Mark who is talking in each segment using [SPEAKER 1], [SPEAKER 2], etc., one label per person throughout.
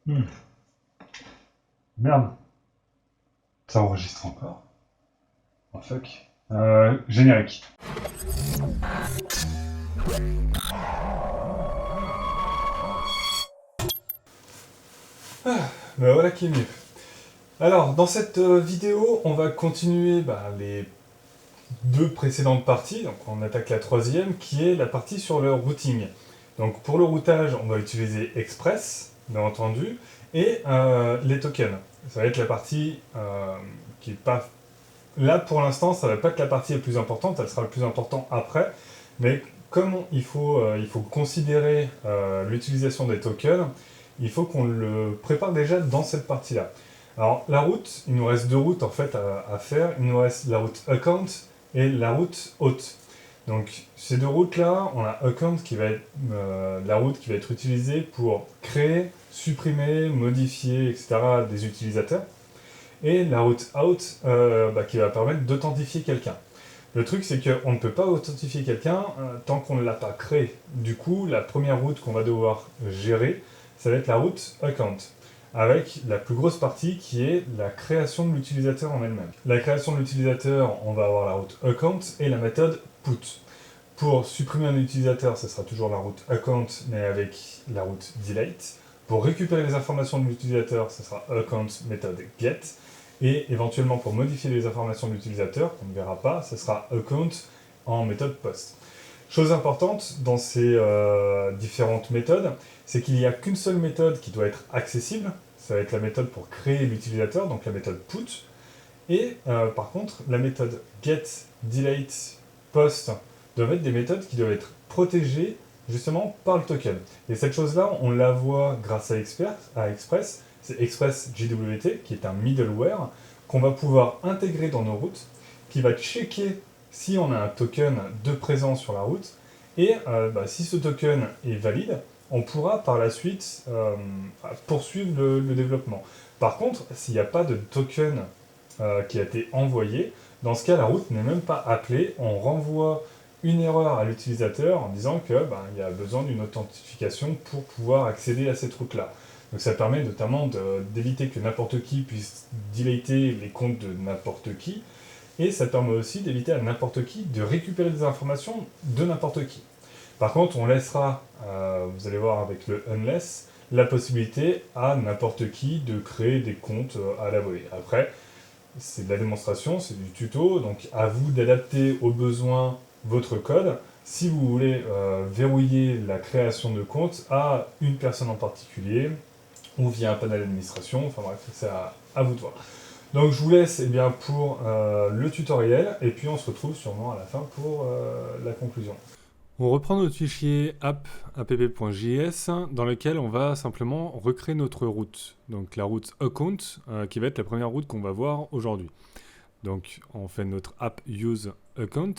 [SPEAKER 1] Hmm. Merde, ça enregistre encore. Oh fuck. Générique. Ben voilà qui est mieux. Alors, dans cette vidéo, on va continuer les deux précédentes parties. Donc, on attaque la troisième, qui est la partie sur le routing. Donc, pour le routage, on va utiliser Express, bien entendu, et les tokens. Ça va être la partie qui est pas... Là, pour l'instant, ça va pas être la partie la plus importante, elle sera le plus important après. Mais comme il faut considérer l'utilisation des tokens, il faut qu'on le prépare déjà dans cette partie-là. Alors, la route, il nous reste deux routes en fait à faire. Il nous reste la route account et la route hôte. Donc, ces deux routes-là, on a account qui va être la route qui va être utilisée pour créer, supprimer, modifier, etc. des utilisateurs. Et la route out qui va permettre d'authentifier quelqu'un. Le truc, c'est qu'on ne peut pas authentifier quelqu'un tant qu'on ne l'a pas créé. Du coup, la première route qu'on va devoir gérer, ça va être la route account, avec la plus grosse partie qui est la création de l'utilisateur en elle-même. La création de l'utilisateur, on va avoir la route account et la méthode put. Pour supprimer un utilisateur, ce sera toujours la route account, mais avec la route delete. Pour récupérer les informations de l'utilisateur, ce sera account méthode get. Et éventuellement, pour modifier les informations de l'utilisateur, qu'on ne verra pas, ce sera account en méthode post. Chose importante dans ces différentes méthodes, c'est qu'il n'y a qu'une seule méthode qui doit être accessible. Ça va être la méthode pour créer l'utilisateur, donc la méthode put. Et par contre, la méthode get, delete, post doivent être des méthodes qui doivent être protégées justement par le token. Et cette chose-là, on la voit grâce à Express. C'est Express JWT, qui est un middleware qu'on va pouvoir intégrer dans nos routes, qui va checker si on a un token de présence sur la route. Et si ce token est valide, on pourra par la suite poursuivre le développement. Par contre, s'il n'y a pas de token qui a été envoyé. Dans ce cas, la route n'est même pas appelée. On renvoie une erreur à l'utilisateur en disant que il y a besoin d'une authentification pour pouvoir accéder à cette route-là. Donc ça permet notamment d'éviter que n'importe qui puisse deleter les comptes de n'importe qui. Et ça permet aussi d'éviter à n'importe qui de récupérer des informations de n'importe qui. Par contre, on laissera, vous allez voir avec le unless, la possibilité à n'importe qui de créer des comptes à la volée. Après, c'est de la démonstration, c'est du tuto, donc à vous d'adapter aux besoins votre code si vous voulez verrouiller la création de compte à une personne en particulier ou via un panel d'administration, enfin bref, c'est à vous de voir. Donc je vous laisse pour le tutoriel et puis on se retrouve sûrement à la fin pour la conclusion. On reprend notre fichier app.js dans lequel on va simplement recréer notre route. Donc la route account qui va être la première route qu'on va voir aujourd'hui. Donc on fait notre app use account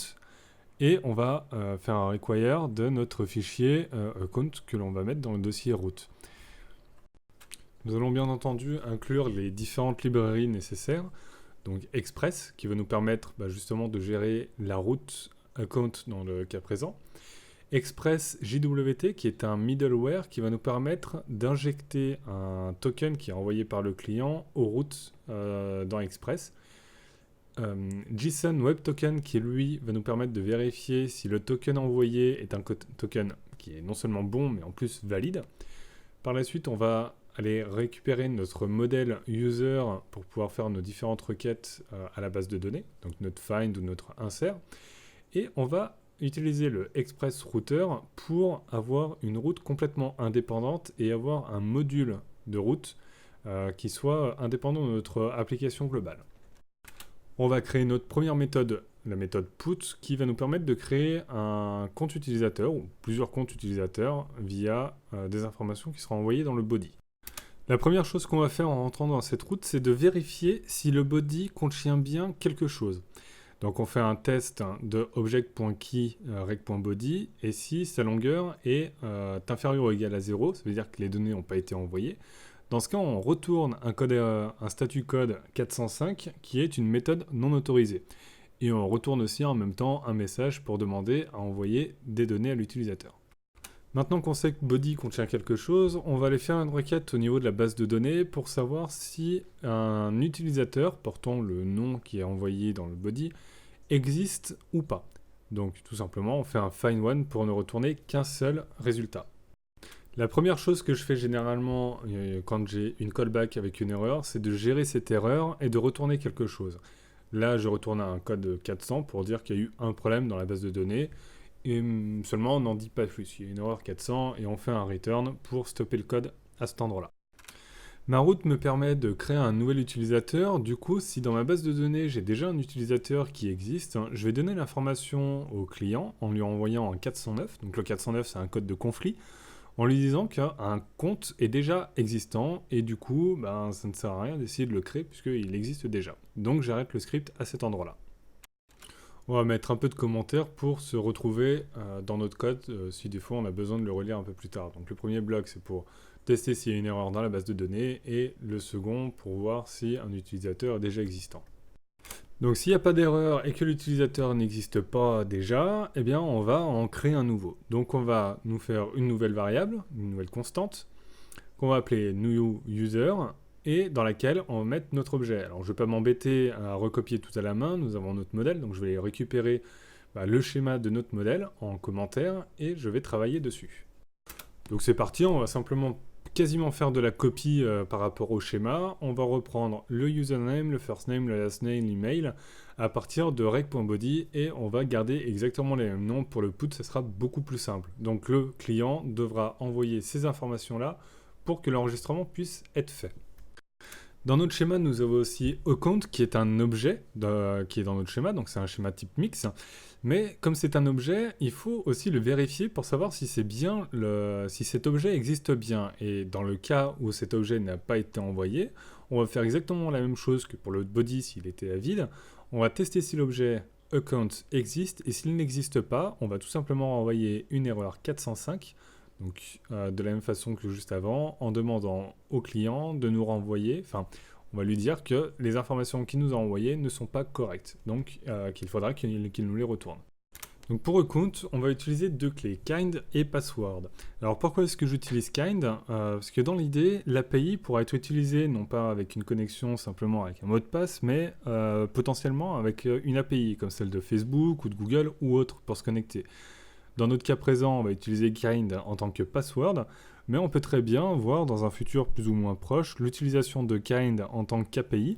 [SPEAKER 1] et on va faire un require de notre fichier account que l'on va mettre dans le dossier route. Nous allons bien entendu inclure les différentes librairies nécessaires. Donc Express qui va nous permettre justement de gérer la route account dans le cas présent. Express JWT qui est un middleware qui va nous permettre d'injecter un token qui est envoyé par le client aux routes dans Express. JSON Web Token qui lui va nous permettre de vérifier si le token envoyé est un token qui est non seulement bon mais en plus valide. Par la suite, on va aller récupérer notre modèle user pour pouvoir faire nos différentes requêtes à la base de données, donc notre find ou notre insert. Et on va utiliser le Express Router pour avoir une route complètement indépendante et avoir un module de route qui soit indépendant de notre application globale. On va créer notre première méthode, la méthode put, qui va nous permettre de créer un compte utilisateur ou plusieurs comptes utilisateurs via des informations qui seront envoyées dans le body. La première chose qu'on va faire en rentrant dans cette route, c'est de vérifier si le body contient bien quelque chose. Donc on fait un test de object.key rec.body et si sa longueur est inférieure ou égale à 0, ça veut dire que les données n'ont pas été envoyées. Dans ce cas, on retourne un statut code 405 qui est une méthode non autorisée. Et on retourne aussi en même temps un message pour demander à envoyer des données à l'utilisateur. Maintenant qu'on sait que body contient quelque chose, on va aller faire une requête au niveau de la base de données pour savoir si un utilisateur portant le nom qui est envoyé dans le body existe ou pas. Donc tout simplement, on fait un find one pour ne retourner qu'un seul résultat. La première chose que je fais généralement quand j'ai une callback avec une erreur, c'est de gérer cette erreur et de retourner quelque chose. Là, je retourne un code 400 pour dire qu'il y a eu un problème dans la base de données. Et seulement, on n'en dit pas plus. Il y a une erreur 400 et on fait un return pour stopper le code à cet endroit-là. Ma route me permet de créer un nouvel utilisateur. Du coup, si dans ma base de données, j'ai déjà un utilisateur qui existe, je vais donner l'information au client en lui envoyant un 409. Donc le 409, c'est un code de conflit, en lui disant qu'un compte est déjà existant et du coup, ça ne sert à rien d'essayer de le créer puisqu'il existe déjà. Donc j'arrête le script à cet endroit-là. On va mettre un peu de commentaires pour se retrouver dans notre code si des fois on a besoin de le relire un peu plus tard. Donc le premier bloc c'est pour tester s'il y a une erreur dans la base de données et le second pour voir si un utilisateur est déjà existant. Donc s'il n'y a pas d'erreur et que l'utilisateur n'existe pas déjà, eh bien on va en créer un nouveau. Donc on va nous faire une nouvelle variable, une nouvelle constante, qu'on va appeler new user, et dans laquelle on va mettre notre objet. Alors je ne vais pas m'embêter à recopier tout à la main, nous avons notre modèle, donc je vais récupérer le schéma de notre modèle en commentaire et je vais travailler dessus. Donc c'est parti, on va simplement quasiment faire de la copie par rapport au schéma. On va reprendre le username, le first name, le last name, l'email à partir de rec.body et on va garder exactement les mêmes noms. Pour le put, ce sera beaucoup plus simple. Donc le client devra envoyer ces informations-là pour que l'enregistrement puisse être fait. Dans notre schéma, nous avons aussi account qui est un objet qui est dans notre schéma, donc c'est un schéma type mix. Mais comme c'est un objet, il faut aussi le vérifier pour savoir si c'est bien si cet objet existe bien. Et dans le cas où cet objet n'a pas été envoyé, on va faire exactement la même chose que pour le body s'il était à vide. On va tester si l'objet account existe et s'il n'existe pas, on va tout simplement envoyer une erreur 405. Donc de la même façon que juste avant, en demandant au client de nous renvoyer, on va lui dire que les informations qu'il nous a envoyées ne sont pas correctes, donc qu'il faudra qu'il nous les retourne. Donc pour account, on va utiliser deux clés, kind et password. Alors pourquoi est-ce que j'utilise kind parce que dans l'idée, l'API pourra être utilisée non pas avec une connexion simplement avec un mot de passe, mais potentiellement avec une API comme celle de Facebook ou de Google ou autre pour se connecter. Dans notre cas présent, on va utiliser kind en tant que password, mais on peut très bien voir dans un futur plus ou moins proche l'utilisation de kind en tant qu'API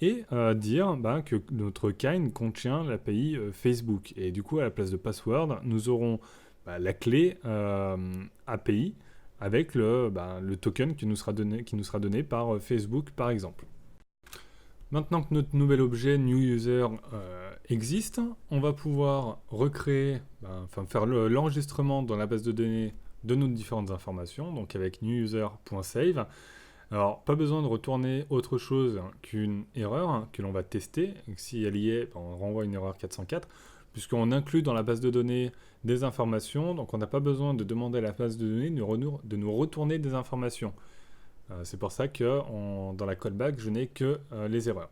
[SPEAKER 1] et dire que notre kind contient l'API Facebook. Et du coup, à la place de password, nous aurons la clé API avec le token qui nous sera donné par Facebook, par exemple. Maintenant que notre nouvel objet new user existe, on va pouvoir recréer, faire l'enregistrement dans la base de données de nos différentes informations, donc avec newuser.save. Alors, pas besoin de retourner autre chose qu'une erreur que l'on va tester. Si elle y est, on renvoie une erreur 404, puisqu'on inclut dans la base de données des informations, donc on n'a pas besoin de demander à la base de données de nous retourner des informations. C'est pour ça que dans la callback, je n'ai que les erreurs.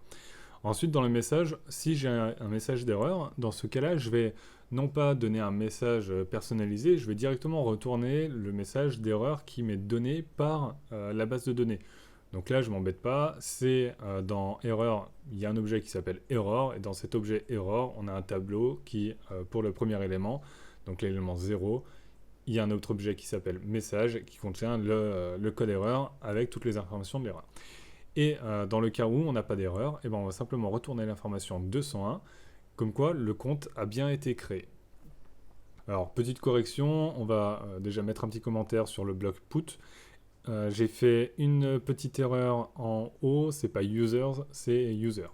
[SPEAKER 1] Ensuite, dans le message, si j'ai un message d'erreur, dans ce cas-là, je vais non pas donner un message personnalisé, je vais directement retourner le message d'erreur qui m'est donné par la base de données. Donc là, je ne m'embête pas, c'est dans erreur, il y a un objet qui s'appelle error, et dans cet objet error, on a un tableau qui, pour le premier élément, donc l'élément 0, il y a un autre objet qui s'appelle message qui contient le code erreur avec toutes les informations de l'erreur. Et dans le cas où on n'a pas d'erreur, on va simplement retourner l'information 201, comme quoi le compte a bien été créé. Alors, petite correction, on va déjà mettre un petit commentaire sur le bloc put. J'ai fait une petite erreur en haut, c'est pas users, c'est user.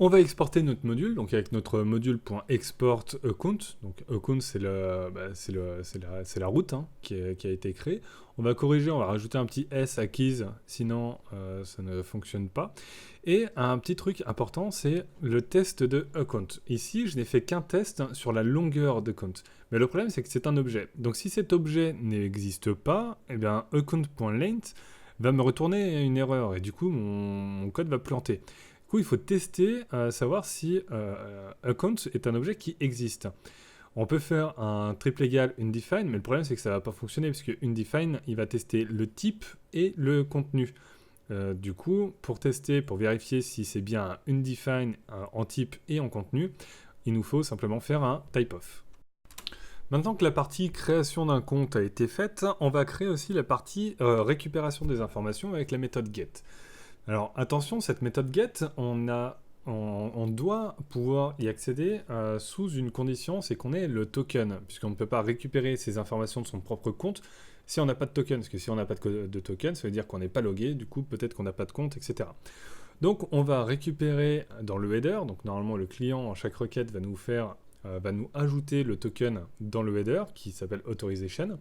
[SPEAKER 1] On va exporter notre module, donc avec notre module.export account. Donc account, c'est la route qui a été créée. On va corriger, on va rajouter un petit S à keys, sinon ça ne fonctionne pas. Et un petit truc important, c'est le test de account. Ici, je n'ai fait qu'un test sur la longueur de account. Mais le problème, c'est que c'est un objet. Donc si cet objet n'existe pas, account.length va me retourner une erreur. Et du coup, mon code va planter. Du coup, il faut tester, savoir si account est un objet qui existe. On peut faire un triple égal undefined, mais le problème c'est que ça va pas fonctionner parce que undefined, il va tester le type et le contenu. Du coup, pour tester, pour vérifier si c'est bien un undefined en type et en contenu, il nous faut simplement faire un typeof. Maintenant que la partie création d'un compte a été faite, on va créer aussi la partie récupération des informations avec la méthode get. Alors attention, cette méthode get, on doit pouvoir y accéder sous une condition, c'est qu'on ait le token, puisqu'on ne peut pas récupérer ces informations de son propre compte si on n'a pas de token, parce que si on n'a pas de token, ça veut dire qu'on n'est pas logué, du coup peut-être qu'on n'a pas de compte, etc. Donc on va récupérer dans le header, donc normalement le client en chaque requête va nous ajouter le token dans le header qui s'appelle authorization.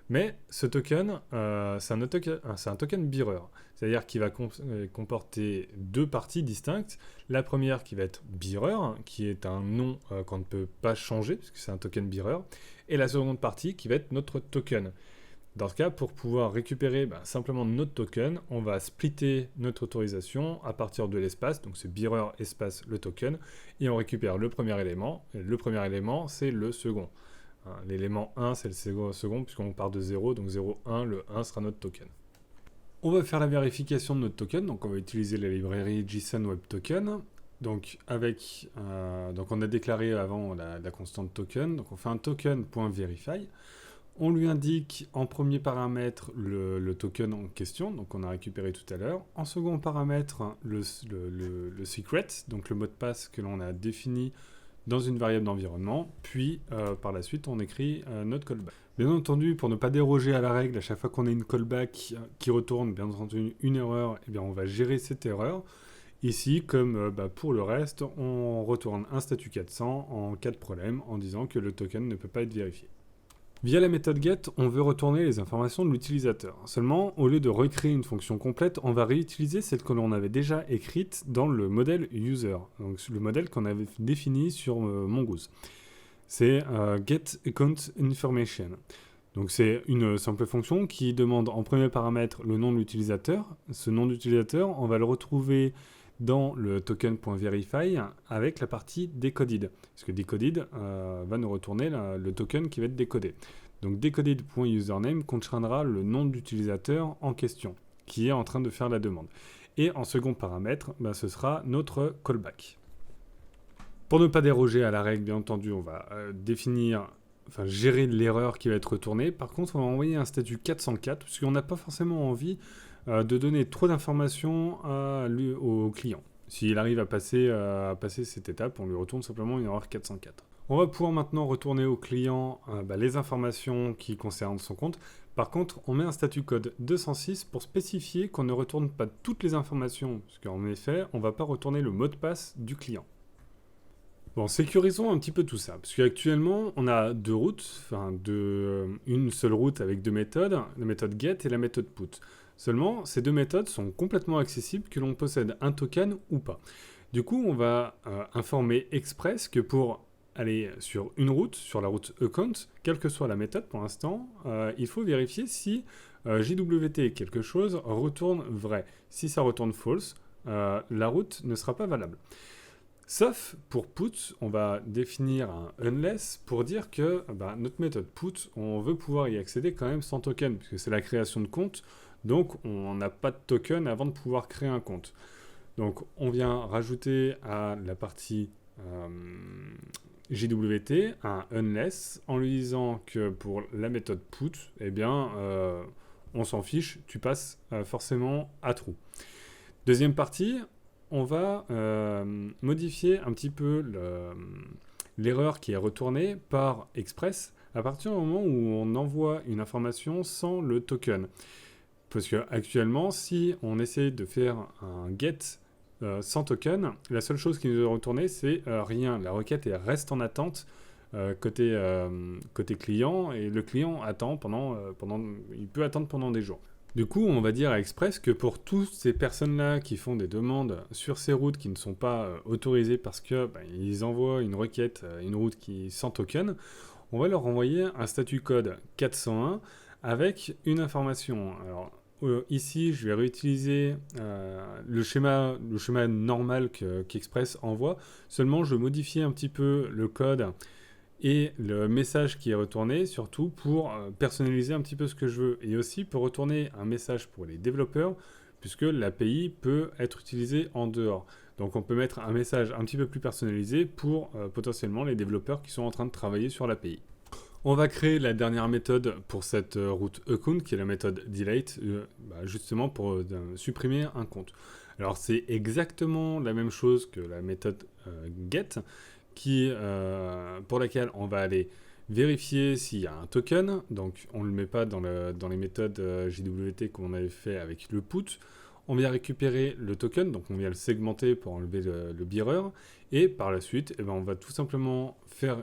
[SPEAKER 1] Mais ce token, c'est un token bearer, c'est-à-dire qu'il va comporter deux parties distinctes. La première qui va être bearer, qui est un nom qu'on ne peut pas changer, puisque c'est un token bearer, et la seconde partie qui va être notre token. Dans ce cas, pour pouvoir récupérer simplement notre token, on va splitter notre autorisation à partir de l'espace, donc c'est bearer espace le token, et on récupère le premier élément, et le premier élément c'est le second. L'élément 1, c'est le second, puisqu'on part de 0, donc 0, 1, le 1 sera notre token. On va faire la vérification de notre token, donc on va utiliser la librairie JSON Web Token. Donc, donc on a déclaré avant la constante token, donc on fait un token.verify. On lui indique en premier paramètre le token en question, donc on a récupéré tout à l'heure. En second paramètre, le secret, donc le mot de passe que l'on a défini dans une variable d'environnement, puis par la suite on écrit notre callback. Bien entendu, pour ne pas déroger à la règle, à chaque fois qu'on a une callback qui retourne bien entendu une erreur, eh bien on va gérer cette erreur. Ici, comme pour le reste, on retourne un statut 400 en cas de problème en disant que le token ne peut pas être vérifié. Via la méthode get, on veut retourner les informations de l'utilisateur. Seulement, au lieu de recréer une fonction complète, on va réutiliser celle que l'on avait déjà écrite dans le modèle user, donc le modèle qu'on avait défini sur Mongoose. C'est get account information. Donc c'est une simple fonction qui demande en premier paramètre le nom de l'utilisateur. Ce nom d'utilisateur, on va le retrouver dans le token.verify avec la partie decoded. Parce que decoded va nous retourner le token qui va être décodé. Donc decoded.username contiendra le nom d'utilisateur en question, qui est en train de faire la demande. Et en second paramètre, ce sera notre callback. Pour ne pas déroger à la règle, bien entendu, on va gérer l'erreur qui va être retournée. Par contre, on va envoyer un statut 404, parce qu'on n'a pas forcément envie de donner trop d'informations au client. S'il arrive à passer cette étape, on lui retourne simplement une erreur 404. On va pouvoir maintenant retourner au client les informations qui concernent son compte. Par contre, on met un statut code 206 pour spécifier qu'on ne retourne pas toutes les informations, parce qu'en effet, on ne va pas retourner le mot de passe du client. Bon, sécurisons un petit peu tout ça, parce qu'actuellement, on a deux routes, une seule route avec deux méthodes, la méthode get et la méthode put. Seulement, ces deux méthodes sont complètement accessibles que l'on possède un token ou pas. Du coup, on va informer Express que pour aller sur une route, sur la route account, quelle que soit la méthode pour l'instant, il faut vérifier si JWT quelque chose retourne vrai. Si ça retourne false, la route ne sera pas valable. Sauf pour put, on va définir un unless pour dire que notre méthode put, on veut pouvoir y accéder quand même sans token, puisque c'est la création de compte, donc on n'a pas de token avant de pouvoir créer un compte. Donc on vient rajouter à la partie JWT un unless en lui disant que pour la méthode put, on s'en fiche, tu passes forcément à true. Deuxième partie, on va modifier un petit peu l'erreur qui est retournée par Express à partir du moment où on envoie une information sans le token. Parce qu'actuellement, si on essaie de faire un get sans token, la seule chose qui nous est retournée, c'est rien. La requête reste en attente côté client, et le client attend il peut attendre pendant des jours. Du coup, on va dire à Express que pour toutes ces personnes-là qui font des demandes sur ces routes qui ne sont pas autorisées parce que ils envoient une requête, une route qui sans token, on va leur envoyer un statut code 401 avec une information. Alors ici, je vais réutiliser le schéma normal qu'Express envoie. Seulement, je modifie un petit peu le code
[SPEAKER 2] et le message qui est retourné, surtout pour personnaliser un petit peu ce que je veux, et aussi pour retourner un message pour les développeurs, puisque l'API peut être utilisée en dehors. Donc on peut mettre un message un petit peu plus personnalisé pour potentiellement les développeurs qui sont en train de travailler sur l'API. On va créer la dernière méthode pour cette route account, qui est la méthode delete, justement pour supprimer un compte. Alors c'est exactement la même chose que la méthode get, pour laquelle on va aller vérifier s'il y a un token. Donc on ne le met pas dans les méthodes JWT qu'on avait fait avec le put. On vient récupérer le token, donc on vient le segmenter pour enlever le bearer. Et par la suite, on va tout simplement faire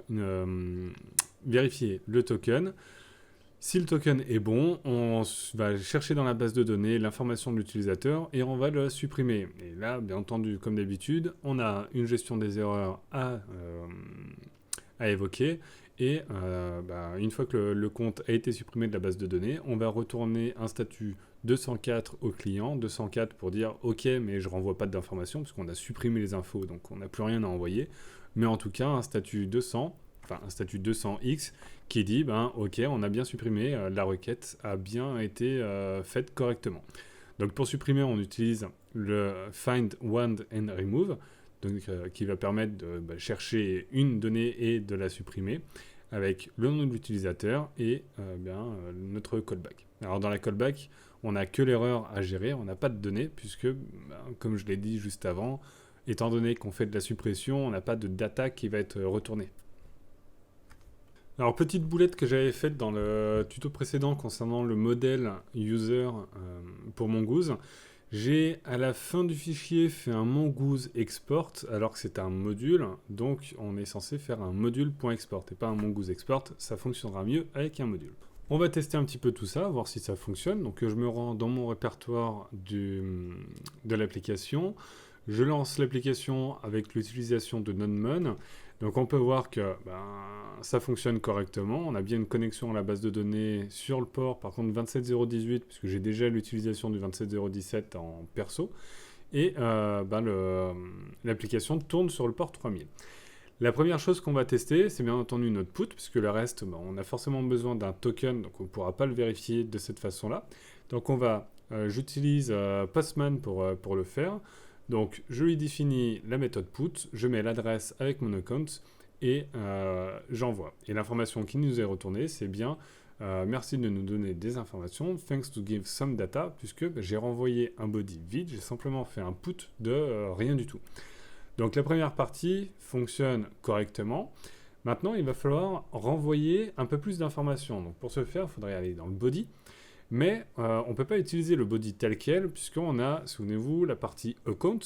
[SPEAKER 2] vérifier le token. Si le token est bon, on va chercher dans la base de données l'information de l'utilisateur et on va le supprimer. Et là, bien entendu, comme d'habitude, on a une gestion des erreurs à évoquer. Et une fois que le compte a été supprimé de la base de données, on va retourner un statut 204 au client. 204 pour dire « Ok, mais je ne renvoie pas d'informations parce qu'on a supprimé les infos, donc on n'a plus rien à envoyer. » Mais en tout cas, un statut 200, enfin un statut 200X qui dit « Ok, on a bien supprimé, la requête a bien été faite correctement. » Donc pour supprimer, on utilise le find, wand and remove, donc, qui va permettre de chercher une donnée et de la supprimer avec le nom de l'utilisateur et notre callback. Alors dans la callback, on n'a que l'erreur à gérer, on n'a pas de données puisque, comme je l'ai dit juste avant, étant donné qu'on fait de la suppression, on n'a pas de data qui va être retournée. Alors petite boulette que j'avais faite dans le tuto précédent concernant le modèle user pour Mongoose, j'ai à la fin du fichier fait un mongoose export alors que c'est un module, donc on est censé faire un module.export et pas un mongoose export, ça fonctionnera mieux avec un module. On va tester un petit peu tout ça, voir si ça fonctionne. Donc je me rends dans mon répertoire de l'application, je lance l'application avec l'utilisation de NodeMon. Donc on peut voir que ça fonctionne correctement. On a bien une connexion à la base de données sur le port, par contre 27018, puisque j'ai déjà l'utilisation du 27017 en perso. Et l'application tourne sur le port 3000. La première chose qu'on va tester, c'est bien entendu notre put, puisque le reste, on a forcément besoin d'un token, donc on ne pourra pas le vérifier de cette façon-là. Donc j'utilise Postman pour le faire. Donc je lui définis la méthode put, je mets l'adresse avec mon account et j'envoie. Et l'information qui nous est retournée, c'est bien merci de nous donner des informations, thanks to give some data, puisque j'ai renvoyé un body vide, j'ai simplement fait un put de rien du tout. Donc la première partie fonctionne correctement. Maintenant, il va falloir renvoyer un peu plus d'informations. Donc pour ce faire, il faudrait aller dans le body. Mais on ne peut pas utiliser le body tel quel, puisqu'on a, souvenez-vous, la partie account,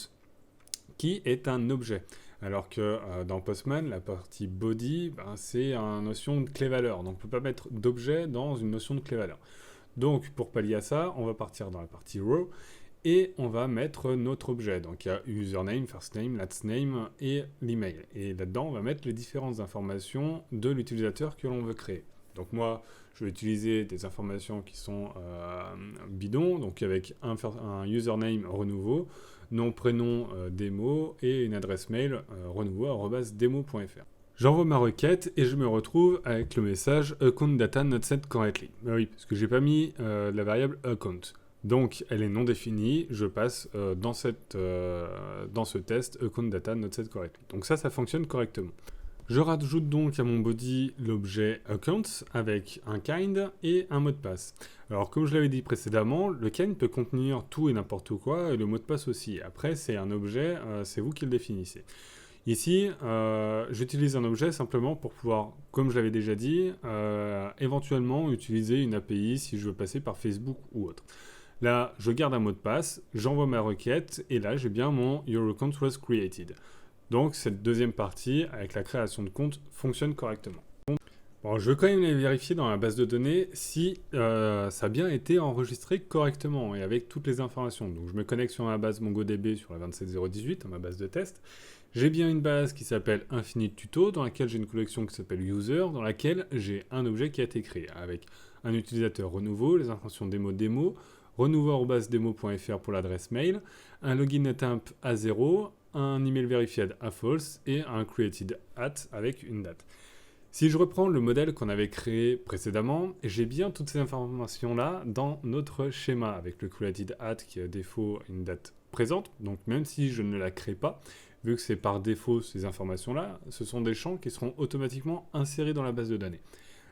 [SPEAKER 2] qui est un objet. Alors que dans Postman, la partie body, c'est une notion de clé-valeur. Donc on ne peut pas mettre d'objet dans une notion de clé-valeur. Donc pour pallier à ça, on va partir dans la partie row, et on va mettre notre objet. Donc il y a username, first name, last name et l'email. Et là-dedans, on va mettre les différentes informations de l'utilisateur que l'on veut créer. Donc moi, je vais utiliser des informations qui sont bidons, donc avec un username renouveau, nom, prénom, démo, et une adresse mail renouveau@demo.fr. J'envoie ma requête et je me retrouve avec le message account data not set correctly. Oui, parce que j'ai pas mis la variable account. Donc elle est non définie, je passe dans ce test account data not set correctly. Donc ça fonctionne correctement. Je rajoute donc à mon body l'objet account avec un kind et un mot de passe. Alors comme je l'avais dit précédemment, le kind peut contenir tout et n'importe quoi et le mot de passe aussi. Après c'est un objet, c'est vous qui le définissez. Ici, j'utilise un objet simplement pour pouvoir, comme je l'avais déjà dit, éventuellement utiliser une API si je veux passer par Facebook ou autre. Là, je garde un mot de passe, j'envoie ma requête et là j'ai bien mon Your account was created. Donc cette deuxième partie, avec la création de compte, fonctionne correctement. Bon, je veux quand même vérifier dans la base de données si ça a bien été enregistré correctement et avec toutes les informations. Donc je me connecte sur ma base MongoDB sur la 27018, ma base de test. J'ai bien une base qui s'appelle Infinite Tuto, dans laquelle j'ai une collection qui s'appelle User, dans laquelle j'ai un objet qui a été créé, avec un utilisateur renouveau, les informations démo, renouveau@demo.fr pour l'adresse mail, un login temp à 0, un email verified à false et un created at avec une date. Si je reprends le modèle qu'on avait créé précédemment, j'ai bien toutes ces informations-là dans notre schéma avec le created at qui a défaut une date présente. Donc même si je ne la crée pas, vu que c'est par défaut ces informations-là, ce sont des champs qui seront automatiquement insérés dans la base de données.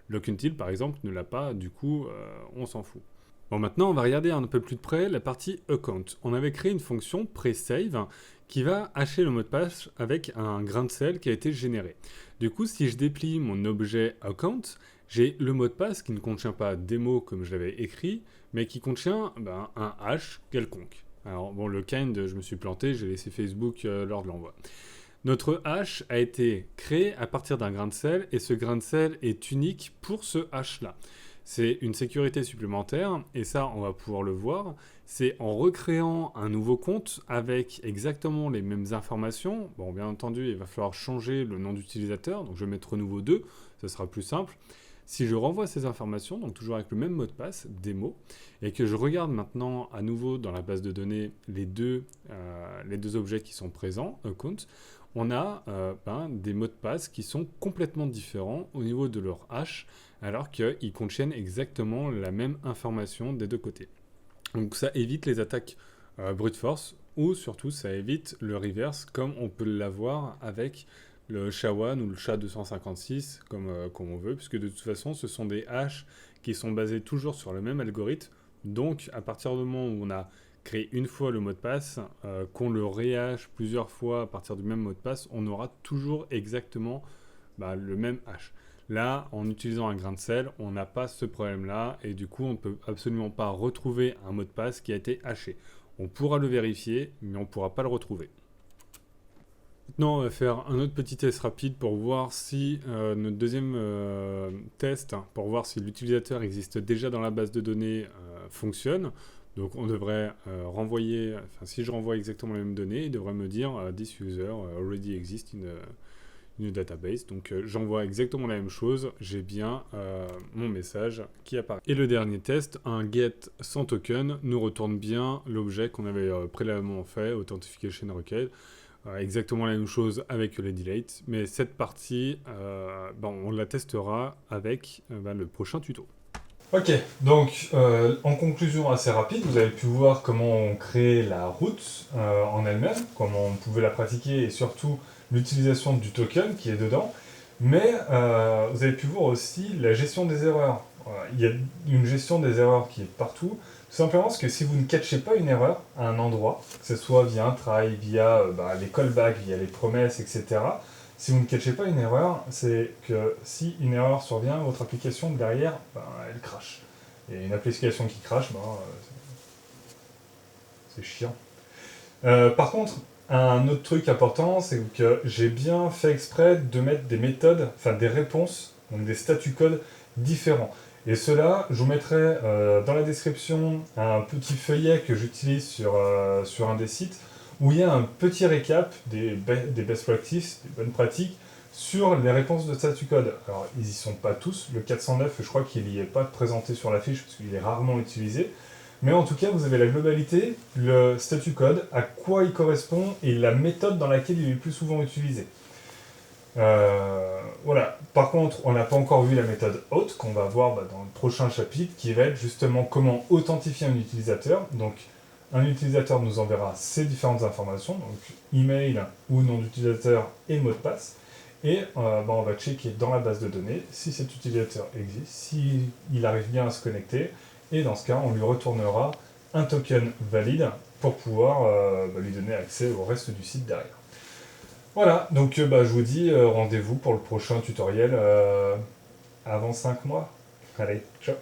[SPEAKER 2] Lock-until par exemple ne l'a pas, du coup on s'en fout. Bon, maintenant, on va regarder un peu plus de près la partie account. On avait créé une fonction pre-save qui va hacher le mot de passe avec un grain de sel qui a été généré. Du coup, si je déplie mon objet account, j'ai le mot de passe qui ne contient pas des mots comme je l'avais écrit, mais qui contient un hash quelconque. Alors, bon, le kind, je me suis planté, j'ai laissé Facebook lors de l'envoi. Notre hash a été créé à partir d'un grain de sel, et ce grain de sel est unique pour ce hash-là. C'est une sécurité supplémentaire, et ça, on va pouvoir le voir. C'est en recréant un nouveau compte avec exactement les mêmes informations. Bon, bien entendu, il va falloir changer le nom d'utilisateur, donc je vais mettre nouveau 2, ça sera plus simple. Si je renvoie ces informations, donc toujours avec le même mot de passe, démo, et que je regarde maintenant à nouveau dans la base de données les deux objets qui sont présents, account, on a des mots de passe qui sont complètement différents au niveau de leur hash, alors qu'ils contiennent exactement la même information des deux côtés. Donc ça évite les attaques brute force, ou surtout ça évite le reverse, comme on peut l'avoir avec le SHA-1 ou le SHA-256, comme on veut, puisque de toute façon ce sont des hashes qui sont basés toujours sur le même algorithme. Donc à partir du moment où on a créé une fois le mot de passe, qu'on le rehash plusieurs fois à partir du même mot de passe, on aura toujours exactement le même hash. Là, en utilisant un grain de sel, on n'a pas ce problème-là, et du coup, on ne peut absolument pas retrouver un mot de passe qui a été haché. On pourra le vérifier, mais on ne pourra pas le retrouver. Maintenant, on va faire un autre petit test rapide pour voir si notre deuxième test, pour voir si l'utilisateur existe déjà dans la base de données, fonctionne. Donc on devrait renvoyer, si je renvoie exactement les mêmes données, il devrait me dire this user already exists in a database. Donc j'envoie exactement la même chose, j'ai bien mon message qui apparaît. Et le dernier test, un get sans token, nous retourne bien l'objet qu'on avait préalablement fait, authentification request. Exactement la même chose avec les delays, mais cette partie, on la testera avec le prochain tuto.
[SPEAKER 1] Ok, donc en conclusion assez rapide, vous avez pu voir comment on crée la route en elle-même, comment on pouvait la pratiquer et surtout l'utilisation du token qui est dedans. Mais vous avez pu voir aussi la gestion des erreurs. Il y a une gestion des erreurs qui est partout. Tout simplement parce que si vous ne catchez pas une erreur à un endroit, que ce soit via un try, via les callbacks, via les promesses, etc., si vous ne catchez pas une erreur, c'est que si une erreur survient, votre application derrière, elle crache. Et une application qui crache, c'est chiant. Par contre, un autre truc important, c'est que j'ai bien fait exprès de mettre des méthodes, enfin des réponses, donc des statu codes différents. Et cela, je vous mettrai dans la description un petit feuillet que j'utilise sur un des sites, où il y a un petit récap des best practices, des bonnes pratiques, sur les réponses de statu code. Alors, ils y sont pas tous. Le 409, je crois qu'il n'y est pas présenté sur la fiche, parce qu'il est rarement utilisé. Mais en tout cas, vous avez la globalité, le statu code, à quoi il correspond, et la méthode dans laquelle il est le plus souvent utilisé. Voilà. Par contre, on n'a pas encore vu la méthode auth, qu'on va voir dans le prochain chapitre, qui va être justement comment authentifier un utilisateur. Donc, un utilisateur nous enverra ces différentes informations, donc email ou nom d'utilisateur et mot de passe. Et on va checker dans la base de données si cet utilisateur existe, s'il arrive bien à se connecter. Et dans ce cas, on lui retournera un token valide pour pouvoir lui donner accès au reste du site derrière. Voilà, donc je vous dis rendez-vous pour le prochain tutoriel avant 5 mois. Allez, ciao!